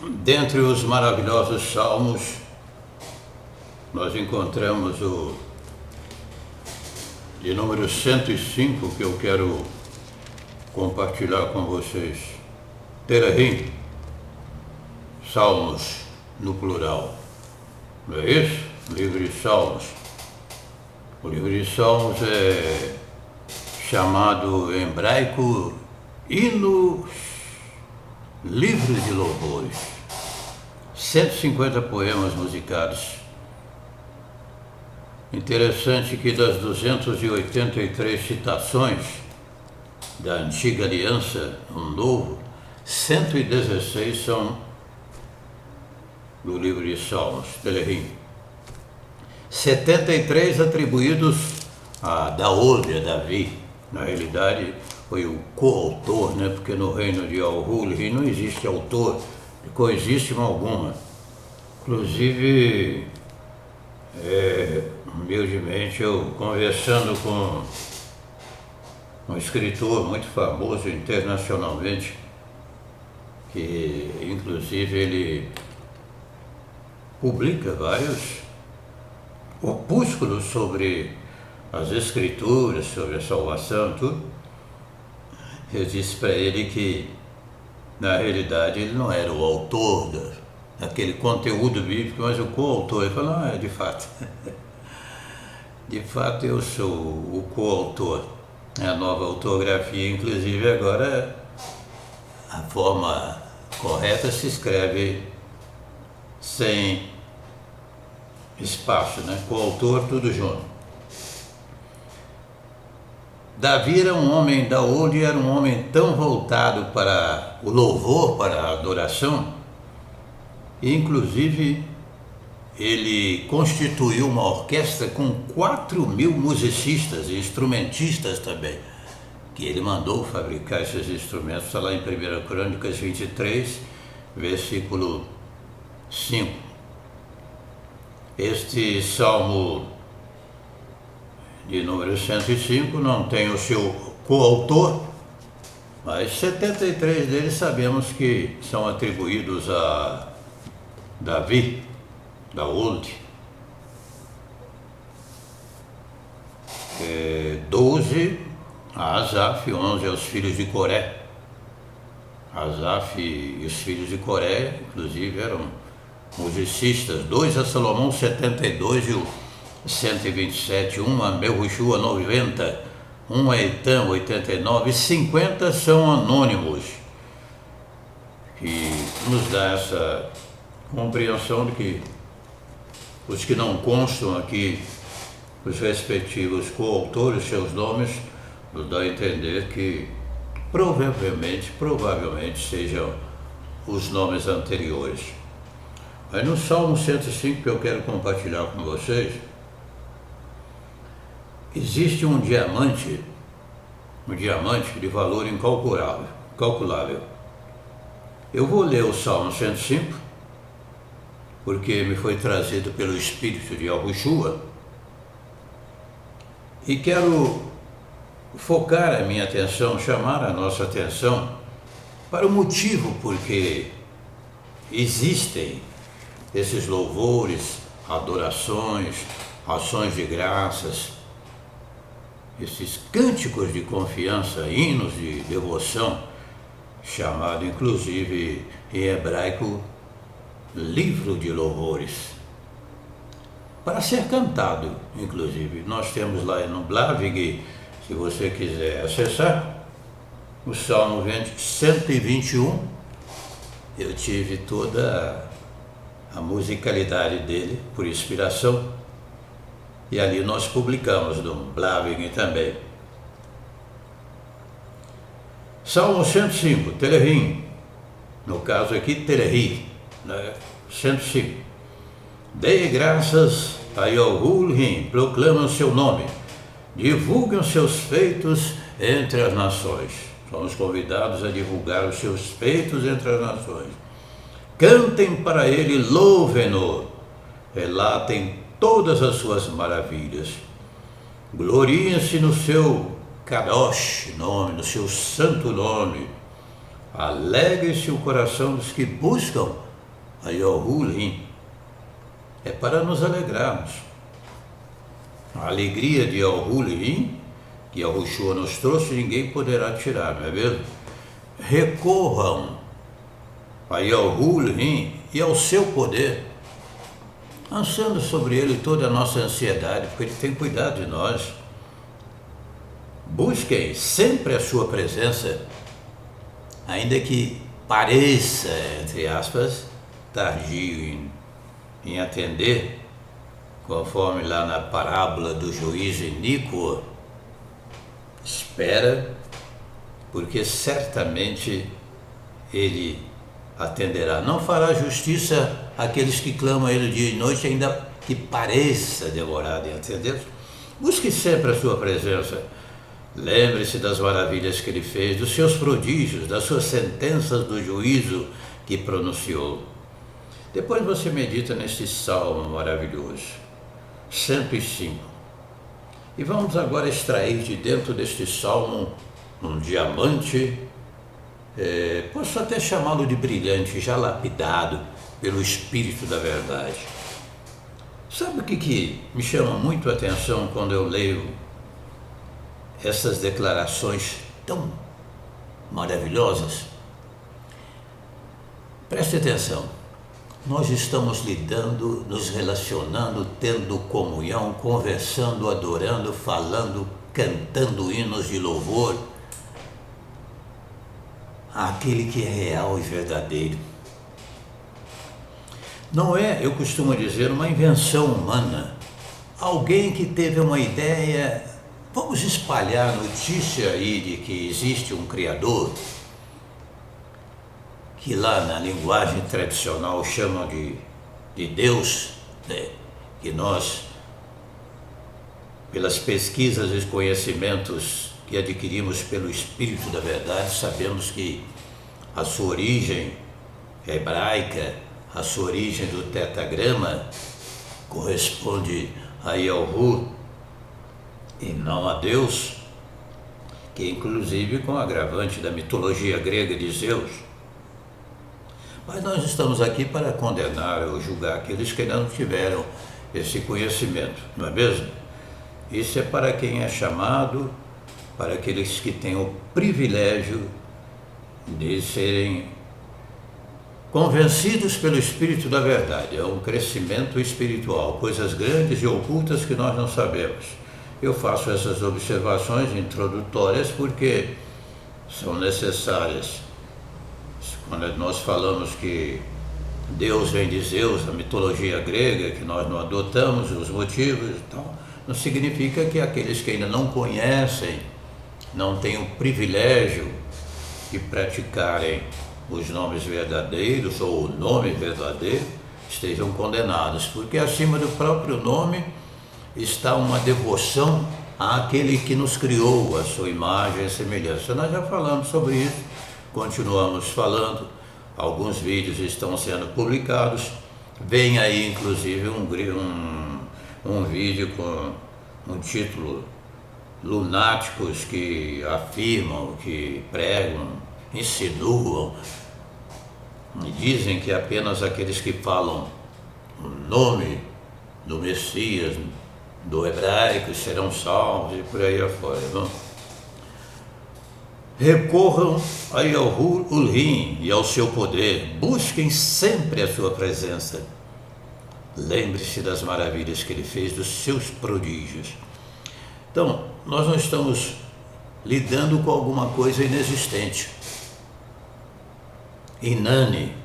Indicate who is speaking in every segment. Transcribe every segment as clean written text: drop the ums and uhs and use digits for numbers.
Speaker 1: Dentre os maravilhosos salmos, nós encontramos o de número 105, que eu quero compartilhar com vocês. Terahim, salmos no plural. Não é isso? Livro de Salmos. O livro de Salmos é chamado em hebraico hinos, livros de louvores. 150 poemas musicados. Interessante que das 283 citações da Antiga Aliança no Novo, 116 são do livro de Salmos, Terahim. 73 atribuídos a Daúde, a Davi. Na realidade, foi o coautor, né? Porque no reino de Al-Hul não existe autor de coisíssima alguma. Inclusive, humildemente, eu conversando com um escritor muito famoso internacionalmente, que inclusive ele publica vários opúsculos sobre as escrituras, sobre a salvação e tudo. Eu disse para ele que, na realidade, ele não era o autor daquele conteúdo bíblico, mas o coautor. Ele falou, de fato. De fato, eu sou o coautor. A nova ortografia, inclusive, agora, a forma correta se escreve sem espaço, né? Coautor, tudo junto. Davi era um homem, Daúde era um homem tão voltado para o louvor, para a adoração, e inclusive ele constituiu uma orquestra com 4.000 musicistas e instrumentistas também, que ele mandou fabricar esses instrumentos. Está lá em 1 Crônicas 23, versículo 5. Este salmo de número 105 não tem o seu coautor, mas 73 deles sabemos que são atribuídos a Davi, Daúde. 12 a Asaf, 11 aos filhos de Coré. Asaf e os filhos de Coré, inclusive, eram musicistas. 2 a Salomão, 72 e o 127, 1 a Melhushua, 90, 1 a Etam, 89, 50 são anônimos, que nos dá essa compreensão de que os que não constam aqui, os respectivos coautores, seus nomes, nos dá a entender que provavelmente sejam os nomes anteriores. Mas no Salmo 105 que eu quero compartilhar com vocês, existe um diamante de valor incalculável. Eu vou ler o Salmo 105, porque me foi trazido pelo Espírito de Yahushua, e quero focar a minha atenção, chamar a nossa atenção para o motivo porque existem esses louvores, adorações, ações de graças, esses cânticos de confiança, hinos de devoção, chamado inclusive em hebraico livro de louvores, para ser cantado, inclusive. Nós temos lá no Blavig, se você quiser acessar, o Salmo 121, eu tive toda a musicalidade dele por inspiração, e ali nós publicamos no Blavig também. Salmo 105, Terahim, no caso aqui Terahim, né? 105. Dê graças a Yahuwah, proclamam seu nome, divulguem os seus feitos entre as nações. Somos convidados a divulgar os seus feitos entre as nações. Cantem para ele, louvem-no, relatem todas as suas maravilhas. Gloriem-se no seu Kadosh nome, no seu santo nome. Alegre-se o coração dos que buscam Ayohulim, é para nos alegrarmos. A alegria de Ayohulim, que Yahushua nos trouxe, ninguém poderá tirar, não é mesmo? Recorram a Yahulim e ao seu poder, lançando sobre ele toda a nossa ansiedade, porque ele tem cuidado de nós. Busquem sempre a sua presença, ainda que pareça, entre aspas, tardio em atender, conforme lá na parábola do juiz iníquo. Espera, porque certamente ele atenderá. Não fará justiça àqueles que clamam a ele dia e noite, ainda que pareça demorado em atender. Busque sempre a sua presença. Lembre-se das maravilhas que ele fez, dos seus prodígios, das suas sentenças do juízo que pronunciou. Depois você medita neste salmo maravilhoso, 105. E vamos agora extrair de dentro deste salmo um diamante, posso até chamá-lo de brilhante, já lapidado pelo Espírito da Verdade. Sabe o que me chama muito a atenção quando eu leio essas declarações tão maravilhosas? Preste atenção. Nós estamos lidando, nos relacionando, tendo comunhão, conversando, adorando, falando, cantando hinos de louvor àquele que é real e verdadeiro. Não é, eu costumo dizer, uma invenção humana. Alguém que teve uma ideia, vamos espalhar a notícia aí de que existe um Criador, que lá na linguagem tradicional chamam de Deus, né? Que nós, pelas pesquisas e conhecimentos que adquirimos pelo Espírito da Verdade, sabemos que a sua origem hebraica, a sua origem do tetagrama, corresponde a Yahu e não a Deus, que inclusive com o agravante da mitologia grega de Zeus. Mas nós estamos aqui para condenar ou julgar aqueles que ainda não tiveram esse conhecimento, não é mesmo? Isso é para quem é chamado, para aqueles que têm o privilégio de serem convencidos pelo Espírito da Verdade. É um crescimento espiritual, coisas grandes e ocultas que nós não sabemos. Eu faço essas observações introdutórias porque são necessárias. Quando nós falamos que Deus vem de Zeus, a mitologia grega, que nós não adotamos os motivos e tal, não significa que aqueles que ainda não conhecem, não têm o privilégio de praticarem os nomes verdadeiros ou o nome verdadeiro, estejam condenados, porque acima do próprio nome está uma devoção àquele que nos criou, a sua imagem e semelhança. Nós já falamos sobre isso. Continuamos falando, alguns vídeos estão sendo publicados, vem aí inclusive um vídeo com um título Lunáticos que afirmam, que pregam, insinuam, e dizem que apenas aqueles que falam o nome do Messias, do hebraico, serão salvos e por aí afora. Não? Recorram a Yahulim e ao seu poder, busquem sempre a sua presença. Lembre-se das maravilhas que ele fez, dos seus prodígios. Então, nós não estamos lidando com alguma coisa inexistente, inane,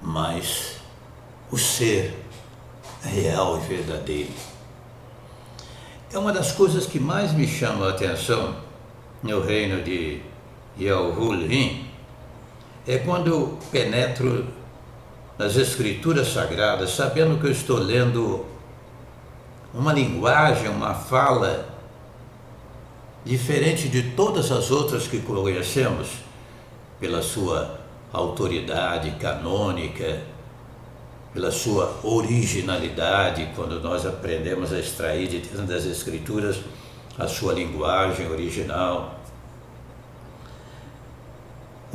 Speaker 1: mas o ser real e verdadeiro. É uma das coisas que mais me chama a atenção no reino de Yahulim, é quando eu penetro nas escrituras sagradas, sabendo que eu estou lendo uma linguagem, uma fala diferente de todas as outras que conhecemos, pela sua autoridade canônica, pela sua originalidade, quando nós aprendemos a extrair de dentro das escrituras a sua linguagem original.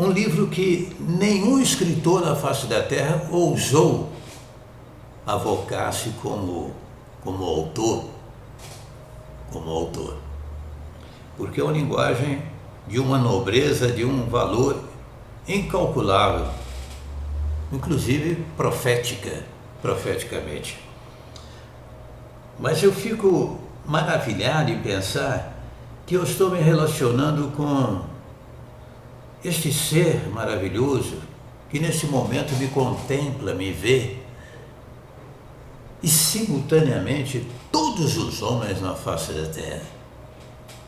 Speaker 1: um livro que nenhum escritor na face da terra ousou avocar-se como autor, porque é uma linguagem de uma nobreza, de um valor incalculável, inclusive profeticamente. Mas eu fico maravilhado em pensar que eu estou me relacionando com este ser maravilhoso que nesse momento me contempla, me vê, e simultaneamente todos os homens na face da terra,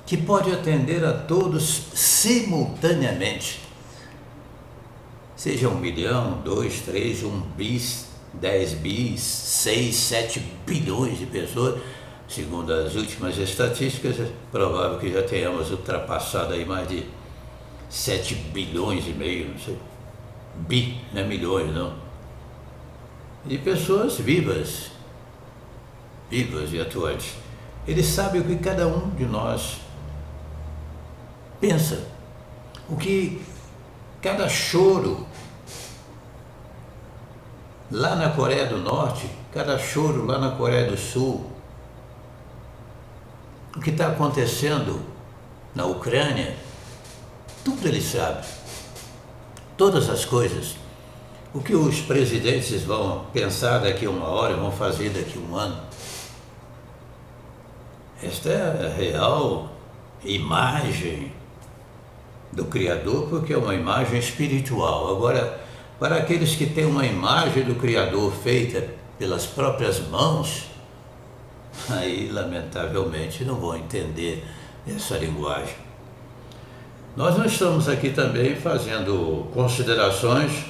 Speaker 1: que pode atender a todos simultaneamente, seja 1 milhão, 2, 3, 1 bis, 10 bis, 6, 7 bilhões de pessoas. Segundo as últimas estatísticas, é provável que já tenhamos ultrapassado aí mais de 7 bilhões e meio, não sei, bi, não é milhões não, de pessoas vivas e atuantes. Ele sabe o que cada um de nós pensa, o que cada choro lá na Coreia do Norte, cada choro lá na Coreia do Sul, o que está acontecendo na Ucrânia, tudo ele sabe, todas as coisas. O que os presidentes vão pensar daqui a 1 hora, vão fazer daqui a 1 ano. Esta é a real imagem do Criador, porque é uma imagem espiritual. Agora, para aqueles que têm uma imagem do Criador feita pelas próprias mãos, aí, lamentavelmente, não vão entender essa linguagem. Nós não estamos aqui também fazendo considerações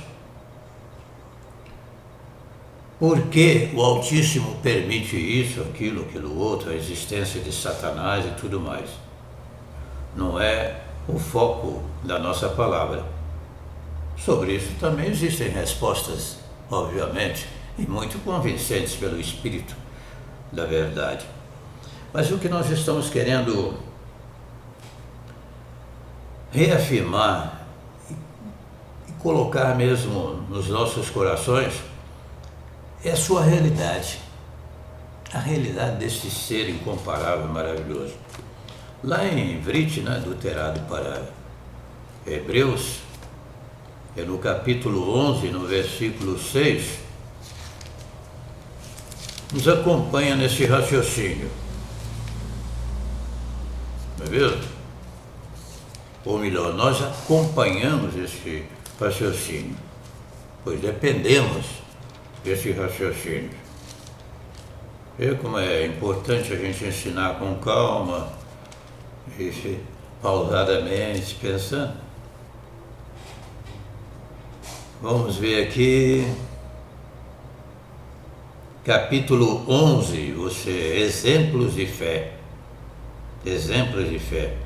Speaker 1: por que o Altíssimo permite isso, aquilo outro, a existência de Satanás e tudo mais. Não é o foco da nossa palavra. Sobre isso também existem respostas, obviamente, e muito convincentes pelo Espírito da verdade. Mas o que nós estamos querendo reafirmar e colocar mesmo nos nossos corações é a sua realidade, a realidade deste ser incomparável, maravilhoso. Lá em Vrit, adulterado para Hebreus, é no capítulo 11, no versículo 6, nos acompanha nesse raciocínio. Não é mesmo? Ou melhor, nós acompanhamos esse raciocínio, pois dependemos desse raciocínio. Vê como é importante a gente ensinar com calma e pausadamente, pensando. Vamos ver aqui, capítulo 11, exemplos de fé. Exemplos de fé.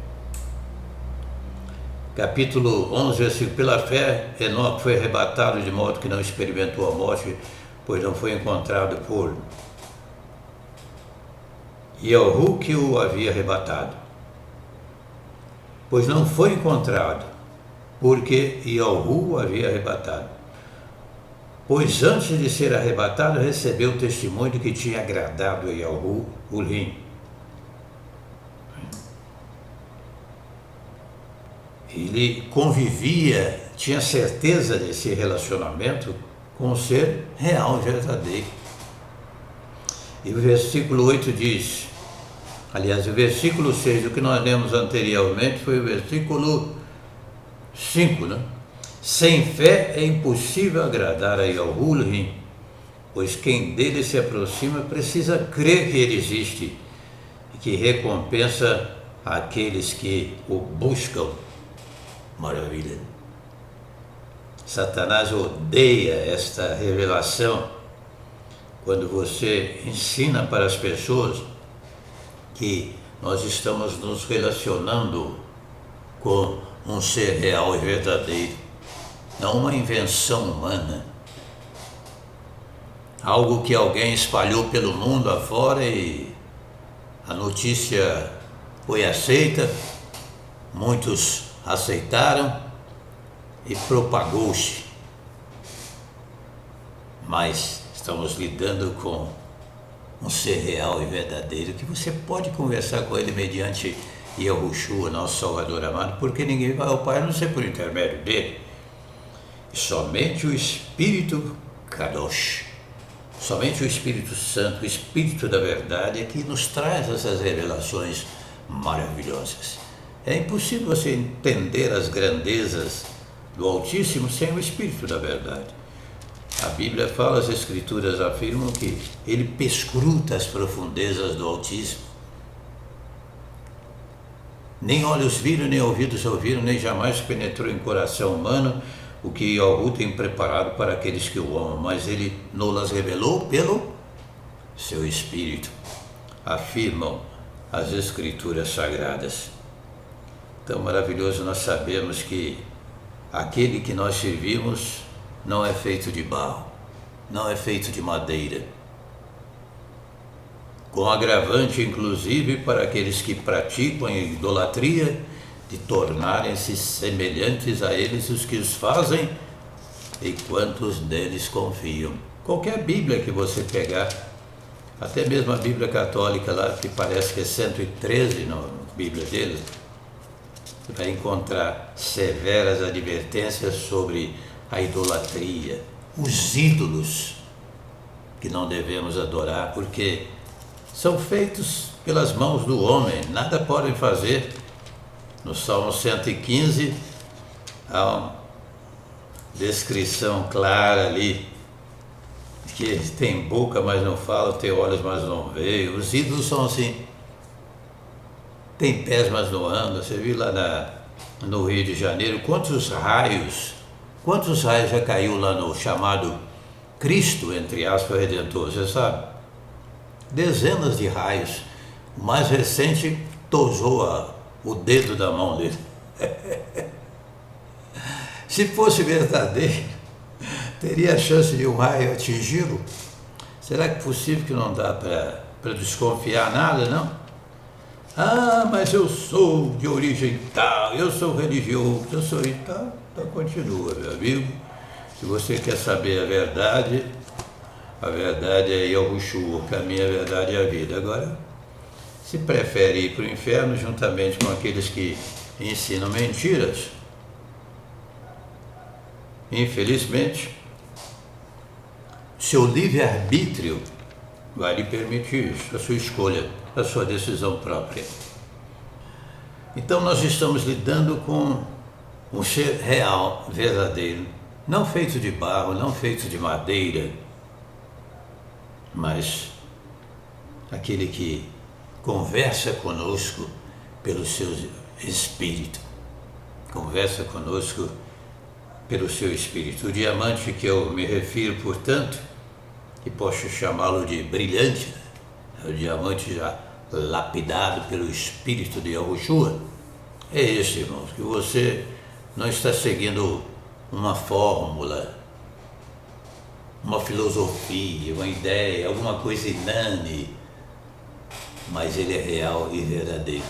Speaker 1: Capítulo 11, versículo: pela fé, Enoque foi arrebatado de modo que não experimentou a morte, pois não foi encontrado por Yahu que o havia arrebatado. Pois não foi encontrado, porque Yahu o havia arrebatado. Pois antes de ser arrebatado, recebeu o testemunho de que tinha agradado a Yahu Ulim. Ele convivia, tinha certeza desse relacionamento com o ser real, verdadeiro. E o versículo 8 diz, aliás, o versículo 6, o que nós lemos anteriormente foi o versículo 5, Sem fé é impossível agradar a Yahu, pois quem dele se aproxima precisa crer que ele existe e que recompensa aqueles que o buscam. Maravilha. Satanás odeia esta revelação quando você ensina para as pessoas que nós estamos nos relacionando com um ser real e verdadeiro, não uma invenção humana, algo que alguém espalhou pelo mundo afora e a notícia foi aceita, muitos aceitaram e propagou-se. Mas estamos lidando com um ser real e verdadeiro, que você pode conversar com ele mediante Yahushua, nosso Salvador amado, porque ninguém vai ao Pai a não ser por intermédio dele. E somente o Espírito Kadosh, somente o Espírito Santo, o Espírito da verdade, é que nos traz essas revelações maravilhosas. É impossível você entender as grandezas do Altíssimo sem o Espírito da verdade. A Bíblia fala, as Escrituras afirmam que ele perscruta as profundezas do Altíssimo. Nem olhos viram, nem ouvidos ouviram, nem jamais penetrou em coração humano o que Yahu tem preparado para aqueles que o amam, mas ele nos revelou pelo seu Espírito, afirmam as Escrituras Sagradas. Tão maravilhoso nós sabemos que aquele que nós servimos não é feito de barro, não é feito de madeira. Com agravante, inclusive, para aqueles que praticam a idolatria, de tornarem-se semelhantes a eles os que os fazem e quantos deles confiam. Qualquer Bíblia que você pegar, até mesmo a Bíblia Católica lá, que parece que é 113 na Bíblia deles, você vai encontrar severas advertências sobre a idolatria, os ídolos que não devemos adorar, porque são feitos pelas mãos do homem, nada podem fazer. No Salmo 115 há uma descrição clara ali, que eles têm boca, mas não falam, têm olhos, mas não veem. Os ídolos são assim, tem pés, mas não andam. Você viu lá no Rio de Janeiro quantos raios já caiu lá no chamado Cristo, entre aspas, Redentor, você sabe? Dezenas de raios. O mais recente tosou o dedo da mão dele. Se fosse verdadeiro, teria a chance de um raio atingi-lo? Será que é possível que não dá para desconfiar nada, não? Ah, mas eu sou de origem tal, eu sou religioso, eu sou e tal. Então continua, meu amigo. Se você quer saber a verdade é Yahushua, o caminho, a verdade e a vida. Agora, se prefere ir para o inferno juntamente com aqueles que ensinam mentiras, infelizmente, seu livre-arbítrio vai lhe permitir isso, a sua escolha, a sua decisão própria. Então nós estamos lidando com um ser real, verdadeiro, não feito de barro, não feito de madeira, mas aquele que conversa conosco pelo seu Espírito, conversa conosco pelo seu Espírito. O diamante que eu me refiro, portanto, que posso chamá-lo de brilhante, é o diamante já lapidado pelo Espírito de Yahushua, é esse, irmãos, que você não está seguindo uma fórmula, uma filosofia, uma ideia, alguma coisa inane, mas ele é real e verdadeiro.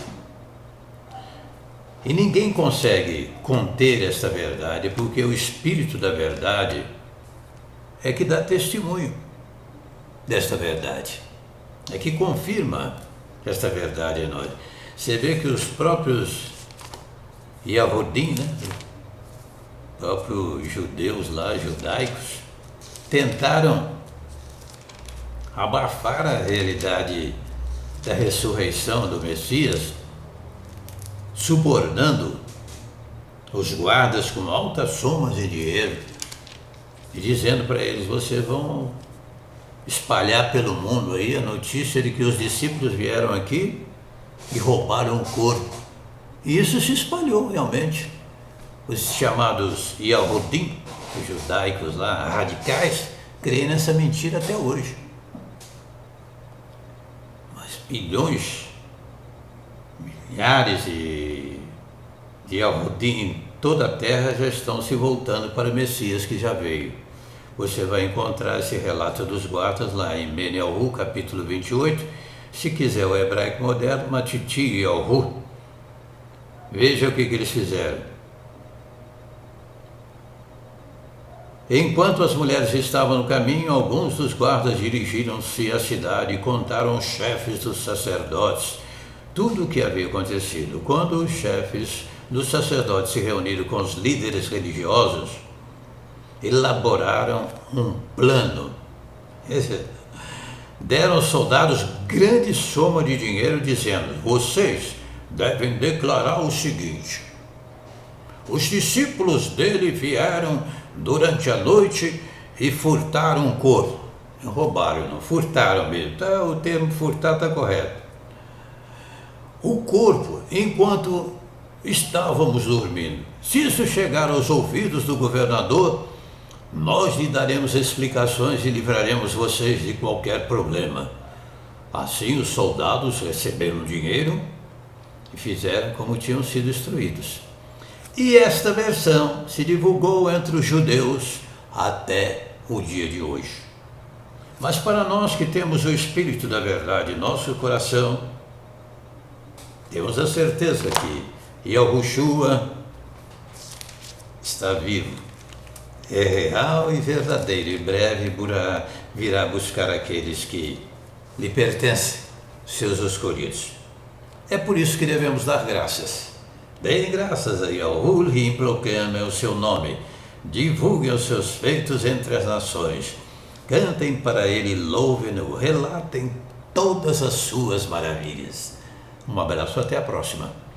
Speaker 1: E ninguém consegue conter esta verdade, porque o Espírito da verdade é que dá testemunho desta verdade, é que confirma esta verdade em nós. Você vê que os próprios Yahudim, né, próprios judeus lá, judaicos, tentaram abafar a realidade da ressurreição do Messias, subornando os guardas com altas somas de dinheiro e dizendo para eles: vocês vão espalhar pelo mundo aí a notícia de que os discípulos vieram aqui e roubaram o corpo. E isso se espalhou realmente. Os chamados Yahudim, os judaicos lá, radicais, creem nessa mentira até hoje. Mas bilhões, milhares de Yahudim em toda a terra já estão se voltando para o Messias que já veio. Você vai encontrar esse relato dos guardas lá em Ben-Yahu, capítulo 28. Se quiser o hebraico moderno, Matiti Yahu. Veja o que eles fizeram. Enquanto as mulheres estavam no caminho, alguns dos guardas dirigiram-se à cidade e contaram aos chefes dos sacerdotes tudo o que havia acontecido. Quando os chefes dos sacerdotes se reuniram com os líderes religiosos, elaboraram um plano. Deram aos soldados grande soma de dinheiro, dizendo: vocês devem declarar o seguinte: os discípulos dele vieram durante a noite e furtaram um corpo. Roubaram, não, furtaram mesmo. Tá, o termo furtar está correto. O corpo, enquanto estávamos dormindo. Se isso chegar aos ouvidos do governador, nós lhe daremos explicações e livraremos vocês de qualquer problema. Assim, os soldados receberam dinheiro e fizeram como tinham sido instruídos. E esta versão se divulgou entre os judeus até o dia de hoje. Mas para nós que temos o Espírito da Verdade em nosso coração, temos a certeza que Yahushua está vivo, é real e verdadeiro. Em breve virá buscar aqueles que lhe pertencem, seus escolhidos. É por isso que devemos dar graças. Deem graças a Yahuwah e proclamem o seu nome. Divulguem os seus feitos entre as nações. Cantem para ele, louvem-no, relatem todas as suas maravilhas. Um abraço, até a próxima.